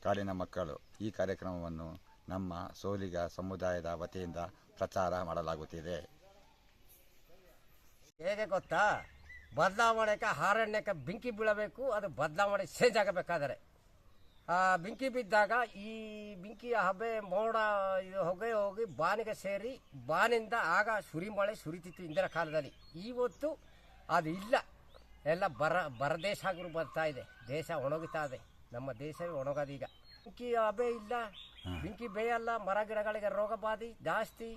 ಕಾಡಿನ ಮಕ್ಕಳು ಈ ಕಾರ್ಯಕ್ರಮವನ್ನು ನಮ್ಮ ಸೋಲಿಗ ಸಮುದಾಯದ ವತಿಯಿಂದ ಪ್ರಚಾರ ಮಾಡಲಾಗುತ್ತಿದೆ. ಹೇಗೆ ಗೊತ್ತಾ, ಬದಲಾವಣೆಗೆ ಅರಣ್ಯಕ್ಕೆ ಬೆಂಕಿ ಬೀಳಬೇಕು, ಅದು ಬದಲಾವಣೆ ಚೇಂಜ್ ಆಗಬೇಕಾದರೆ ಆ ಬೆಂಕಿ ಬಿದ್ದಾಗ ಈ ಬೆಂಕಿಯ ಹಬೆ ಮೋಡ ಹೊಗೆ ಹೋಗಿ ಬಾನಿಗೆ ಸೇರಿ ಬಾನಿಂದ ಆಗ ಸುರಿಮಳೆ ಸುರಿತಿತ್ತು ಇಂದಿನ ಕಾಲದಲ್ಲಿ. ಇವತ್ತು ಅದು ಇಲ್ಲ, ಎಲ್ಲ ಬರದೇಶ ಆಗಿರು ಬರ್ತಾ ಇದೆ, ದೇಶ ಒಣಗುತ್ತಾ ಇದೆ, ನಮ್ಮ ದೇಶವೇ ಒಣಗೋದೀಗ. ಬೆಂಕಿ ಹಬೆ ಇಲ್ಲ, ಬೆಂಕಿ ಬೇಯಲ್ಲ, ಮರ ಗಿಡಗಳಿಗೆ ರೋಗ ಬಾಧಿ ಜಾಸ್ತಿ.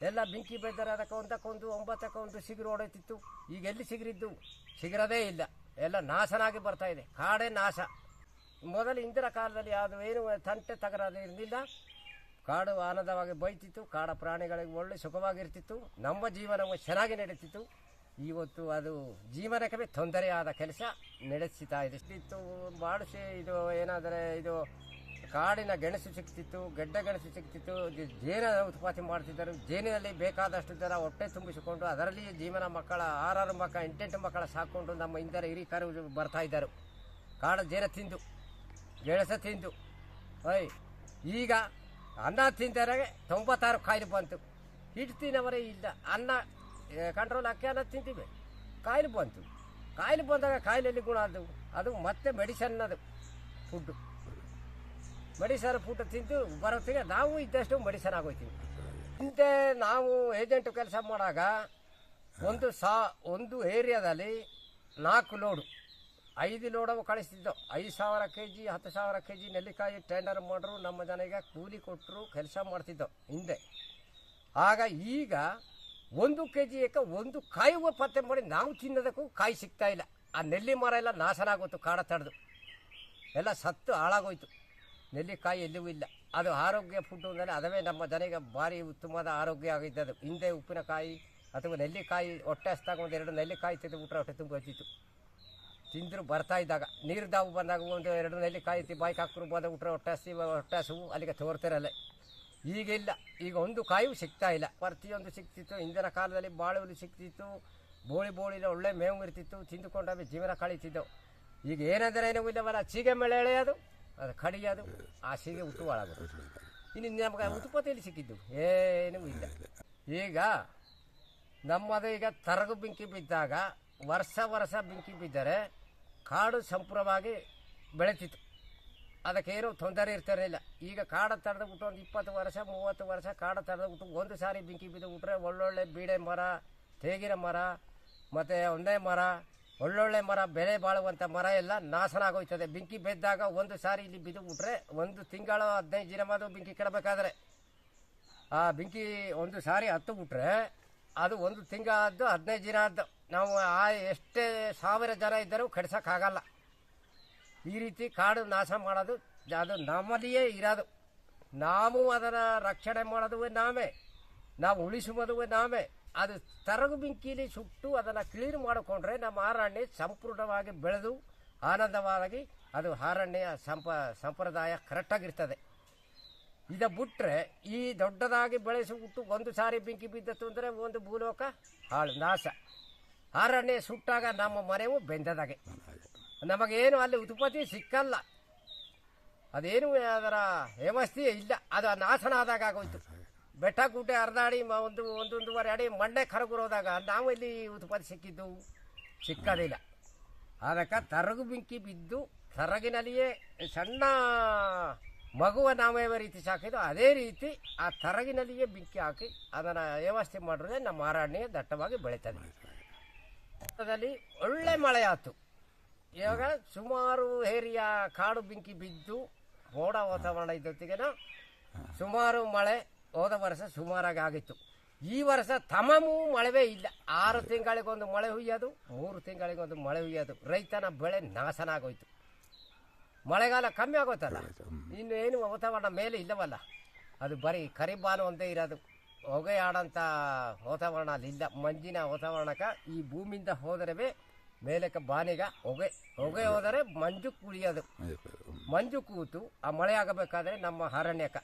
ಎಲ್ಲ ಬೆಂಕಿ ಬೆದ್ದರೆ ಅದಕ್ಕೆ ಒಂದಕ್ಕೊಂದು 9ಕ್ಕೆ1 ಸಿಗುರು ಹೊಡೆಯುತ್ತಿತ್ತು. ಈಗ ಎಲ್ಲಿ ಸಿಗರಿದ್ದು? ಸಿಗರದೇ ಇಲ್ಲ, ಎಲ್ಲ ನಾಶನಾಗಿ ಬರ್ತಾ ಇದೆ, ಕಾಡೇ ನಾಶ. ಮೊದಲು ಇಂದಿನ ಕಾಲದಲ್ಲಿ ಅದು ಏನು ತಂಟೆ ತಗರಾದು ಇರಲಿಲ್ಲ, ಕಾಡು ಆನಂದವಾಗಿ ಬೈತಿತ್ತು, ಕಾಡ ಪ್ರಾಣಿಗಳಿಗೆ ಒಳ್ಳೆ ಸುಖವಾಗಿರ್ತಿತ್ತು, ನಮ್ಮ ಜೀವನವು ಚೆನ್ನಾಗಿ ನಡೀತಿತ್ತು. ಇವತ್ತು ಅದು ಜೀವನಕ್ಕೆ ತೊಂದರೆಯಾದ ಕೆಲಸ ನಡೆಸ್ತಾ ಇದೆ. ಇತ್ತು ಬಾಡಿಸಿ ಇದು ಏನಾದರೆ ಇದು ಕಾಡಿನ ಗೆಣಸು ಸಿಗ್ತಿತ್ತು, ಗೆಡ್ಡೆ ಗೆಣಸು ಸಿಗ್ತಿತ್ತು, ಜೇನ ಉತ್ಪತ್ತಿ ಮಾಡ್ತಿದ್ದರು. ಜೇನಿನಲ್ಲಿ ಬೇಕಾದಷ್ಟು ಜನ ಹೊಟ್ಟೆ ತುಂಬಿಸಿಕೊಂಡು ಅದರಲ್ಲಿ ಜೀವನ ಮಕ್ಕಳ 6 ಮಕ್ಕಳ 8 ಮಕ್ಕಳ ಸಾಕೊಂಡು ನಮ್ಮ ಇಂದರ ಹಿರಿಕರು ಬರ್ತಾ ಇದ್ದರು. ಕಾಡು ಜೇನ ತಿಂದು ಗೆಣಸ ತಿಂದು ಈಗ ಅನ್ನ ತಿಂದರೆ 96 ಕಾಯಿಲೆ ಬಂತು. ಹಿಟ್ಟು ತಿನ್ನವರೇ ಇಲ್ಲ, ಅನ್ನ ಕಂಟ್ರೋಲ್ ಅಕ್ಕಿ ಅನ್ನ ತಿಂತೀವಿ, ಕಾಯಿಲೆ ಬಂತು. ಕಾಯಿಲೆ ಬಂದಾಗ ಕಾಯಿಲೆಯಲ್ಲಿ ಗುಣ ಅದು ಮತ್ತೆ ಮೆಡಿಸನ್, ಅದು ಫುಡ್ಡು, ಮೆಡಿಸನ್ ಫುಡ್ ತಿಂದು ಬರೋತ್ತಿಗೆ ನಾವು ಇದ್ದಷ್ಟು ಮೆಡಿಸನ್ ಆಗೋಯ್ತೀವಿ. ಹಿಂದೆ ನಾವು ಏಜೆಂಟು ಕೆಲಸ ಮಾಡಾಗ ಒಂದು ಏರಿಯಾದಲ್ಲಿ 4 ಲೋಡು 5 ಲೋಡವು ಕಳಿಸ್ತಿದ್ದೋ. 5,000 kg 10,000 kg ನೆಲ್ಲಿಕಾಯಿ ಟೆಂಡರ್ ಮಾಡ್ರು, ನಮ್ಮ ಜನಗೆ ಕೂಲಿ ಕೊಟ್ಟರು, ಕೆಲಸ ಮಾಡ್ತಿದ್ದೋ ಹಿಂದೆ. ಆಗ ಈಗ 1 kg ಒಂದು ಕಾಯಿಗೂ ಪತ್ತೆ ಮಾಡಿ ನಾವು ತಿನ್ನೋದಕ್ಕೂ ಕಾಯಿ ಸಿಗ್ತಾ ಇಲ್ಲ. ಆ ನೆಲ್ಲಿ ಮರ ಎಲ್ಲ ನಾಶನ ಆಗೋಯ್ತು, ಕಾಡ ತಡೆದು ಎಲ್ಲ ಸತ್ತು ಹಾಳಾಗೋಯ್ತು. ನೆಲ್ಲಿಕಾಯಿ ಎಲ್ಲಿಯೂ ಇಲ್ಲ. ಅದು ಆರೋಗ್ಯ ಫುಡ್ ಅಂದರೆ ಅದವೇ ನಮ್ಮ ಜನಗೆ ಭಾರಿ ಉತ್ತಮವಾದ ಆರೋಗ್ಯ ಆಗಿದ್ದದು. ಹಿಂದೆ ಉಪ್ಪಿನಕಾಯಿ ಅಥವಾ ನೆಲ್ಲಿಕಾಯಿ ಹೊಟ್ಟೆ ಹಸ್ದಾಗ 1-2 ನೆಲ್ಲಿಕಾಯಿ ತಿಂದು ಬಿಟ್ರೆ ಹೊಟ್ಟೆ ತುಂಬ ಹಚ್ಚಿತ್ತು. ತಿಂದರು ಬರ್ತಾ ಇದ್ದಾಗ ನೀರು ದಾವು ಬಂದಾಗ 1-2 ನೆಲ್ಲಿಕಾಯಿ ಬಾಯ್ಗೆ ಹಾಕಿದ್ರು ಬಂದು ಬಿಟ್ರೆ ಹೊಟ್ಟೆ ಹಸುವು ಅಲ್ಲಿಗೆ ತೋರ್ತಿರಲ್ಲ. ಈಗಿಲ್ಲ, ಈಗ ಒಂದು ಕಾಯಿಯೂ ಸಿಗ್ತಾ ಇಲ್ಲ. ಪ್ರತಿಯೊಂದು ಸಿಗ್ತಿತ್ತು. ಹಿಂದಿನ ಕಾಲದಲ್ಲಿ ಬಾಳೆ ಹುಲ್ಲು ಸಿಗ್ತಿತ್ತು, ಬೋಳಿಲ ಒಳ್ಳೆ ಮೇವು ಇರ್ತಿತ್ತು, ತಿಂದುಕೊಂಡಾಗ ಜೀವನ ಕಳೀತಿದ್ದೆವು. ಈಗ ಏನಂದರೆ ಏನೂ ಇಲ್ಲವಲ್ಲ, ಸೀಗೆ ಮೇಲೆ ಎಳೆಯೋದು, ಅದು ಕಡಿಯೋದು, ಆ ಸೀಗೆ ಹುಟ್ಟು ಹಾಳಾಗೋದು. ಇನ್ನು ನಮಗೆ ಉತ್ಪತ್ತಿಯಲ್ಲಿ ಸಿಕ್ಕಿದ್ದು ಏನೂ ಇಲ್ಲ. ಈಗ ನಮ್ಮದು ಈಗ ತರಗು ಬೆಂಕಿ ಬಿದ್ದಾಗ ವರ್ಷ ಬೆಂಕಿ ಬಿದ್ದರೆ ಕಾಡು ಸಂಪೂರ್ಣವಾಗಿ ಬೆಳೀತಿತ್ತು, ಅದಕ್ಕೇನು ತೊಂದರೆ ಇರ್ತಿರಲಿಲ್ಲ. ಈಗ ಕಾಡ ತಡೆದು ಬಿಟ್ಟು ಒಂದು 20 ವರ್ಷ 30 ವರ್ಷ ಕಾಡ ತಡೆದು ಬಿಟ್ಟು ಒಂದು ಸಾರಿ ಬೆಂಕಿ ಬಿದ್ದು ಬಿಟ್ರೆ ಒಳ್ಳೊಳ್ಳೆ ಬೀಡೆ ಮರ, ತೇಗಿನ ಮರ ಮತ್ತು ಒಂದೇ ಮರ, ಒಳ್ಳೊಳ್ಳೆ ಮರ, ಬೆಳೆ ಬಾಳುವಂಥ ಮರ ಎಲ್ಲ ನಾಶನ ಆಗೋಯ್ತದೆ. ಬೆಂಕಿ ಬಿದ್ದಾಗ ಒಂದು ಸಾರಿ ಇಲ್ಲಿ ಬಿದ್ದು ಬಿಟ್ರೆ 1 ತಿಂಗಳು 15 ದಿನ ಮಾತ್ರ ಬೆಂಕಿ ಕೆಡಬೇಕಾದ್ರೆ ಆ ಬೆಂಕಿ ಒಂದು ಸಾರಿ ಹತ್ತು ಬಿಟ್ರೆ ಅದು 1 ತಿಂಗಳಾದ್ದು 15 ದಿನ ಆದ್ದು ನಾವು ಎಷ್ಟೇ 1000 ಜನ ಇದ್ದರೂ ಕೆಡ್ಸೋಕ್ಕಾಗಲ್ಲ. ಈ ರೀತಿ ಕಾಡು ನಾಶ ಮಾಡೋದು ಅದು ನಮ್ಮಲ್ಲಿಯೇ ಇರೋದು. ನಾವು ಅದನ್ನು ರಕ್ಷಣೆ ಮಾಡೋದುವೇ ನಾವೇ, ನಾವು ಉಳಿಸುವುದುವೇ ನಾವೇ. ಅದು ತರಗು ಬೆಂಕಿಲಿ ಸುಟ್ಟು ಅದನ್ನು ಕ್ಲೀನ್ ಮಾಡಿಕೊಂಡ್ರೆ ನಮ್ಮ ಅರಣ್ಯ ಸಂಪೂರ್ಣವಾಗಿ ಬೆಳೆದು ಆನಂದವಾಗಿ ಅದು ಅರಣ್ಯ ಸಂಪ್ರದಾಯ ಕರೆಕ್ಟಾಗಿರ್ತದೆ. ಇದು ಬಿಟ್ಟರೆ ಈ ದೊಡ್ಡದಾಗಿ ಬೆಳೆಸಿಬಿಟ್ಟು ಒಂದು ಸಾರಿ ಬೆಂಕಿ ಬಿದ್ದತ್ತು ಅಂದರೆ ಒಂದು ಭೂಲೋಕ ಹಾಳು ನಾಶ. ಅರಣ್ಯ ಸುಟ್ಟಾಗ ನಮ್ಮ ಮನೆಯೂ ಬೆಂದದಾಗೆ, ನಮಗೇನು ಅಲ್ಲಿ ಉತ್ಪತ್ತಿ ಸಿಕ್ಕಲ್ಲ, ಅದೇನು ಅದರ ವ್ಯವಸ್ಥೆಯೇ ಇಲ್ಲ. ಅದು ನಾಶನ ಆದಾಗ ಆಗೋಯ್ತು. ಬೆಟ್ಟ ಗುಡ್ಡೆ ಹರಿದಾಡಿ 1-1.5 ಅಡಿ ಮಣ್ಣೆ ಕರಗುರೋದಾಗ ನಾವು ಇಲ್ಲಿ ಉತ್ಪತ್ತಿ ಸಿಕ್ಕಿದ್ದು ಸಿಕ್ಕದಿಲ್ಲ. ಅದಕ್ಕೆ ತರಗು ಬೆಂಕಿ ಬಿದ್ದು ತರಗಿನಲ್ಲಿಯೇ ಸಣ್ಣ ಮಗುವ ನಾವು ಯಾವ ರೀತಿ ಸಾಕಿದ್ದು ಅದೇ ರೀತಿ ಆ ತರಗಿನಲ್ಲಿಯೇ ಬೆಂಕಿ ಹಾಕಿ ಅದನ್ನು ವ್ಯವಸ್ಥೆ ಮಾಡಿದ್ರೆ ನಮ್ಮ ಅರಣ್ಯ ದಟ್ಟವಾಗಿ ಬೆಳೀತದೆ. ಅದರಲ್ಲಿ ಒಳ್ಳೆ ಮಳೆ ಆಯ್ತು. ಇವಾಗ ಸುಮಾರು ಏರಿಯಾ ಕಾಡು ಬೆಂಕಿ ಬಿದ್ದು ಮೋಡ ವಾತಾವರಣ ಇದ್ದೊತ್ತಿಗೆನೋ ಸುಮಾರು ಮಳೆ ಹೋದ ವರ್ಷ ಸುಮಾರಾಗಿ ಆಗಿತ್ತು. ಈ ವರ್ಷ ತಮಾಮು ಮಳೆವೇ ಇಲ್ಲ. 6 ತಿಂಗಳಿಗೊಂದು ಮಳೆ ಹುಯ್ಯೋದು, 3 ತಿಂಗಳಿಗೊಂದು ಮಳೆ ಹುಯ್ಯೋದು. ರೈತನ ಬೆಳೆ ನಾಶನ ಆಗೋಯ್ತು. ಮಳೆಗಾಲ ಕಮ್ಮಿ ಆಗೋತಲ್ಲ, ಇನ್ನು ಏನು ವಾತಾವರಣ ಮೇಲೆ ಇಲ್ಲವಲ್ಲ, ಅದು ಬರೀ ಕರಿಬಾನು ಒಂದೇ ಇರೋದು. ಹೊಗೆ ಆಡೋಂಥ ವಾತಾವರಣ ಅಲ್ಲಿಲ್ಲ. ಮಂಜಿನ ವಾತಾವರಣಕ್ಕೆ ಈ ಭೂಮಿಯಿಂದ ಹೋದರೆ ಮೇಲಕ್ಕೆ ಬಾನಿಗ ಹೊಗೆ ಹೋದರೆ ಮಂಜು ಕುಳಿಯೋದು. ಮಂಜು ಕೂತು ಆ ಮಳೆ ಆಗಬೇಕಾದ್ರೆ ನಮ್ಮ ಅರಣ್ಯಕ್ಕೆ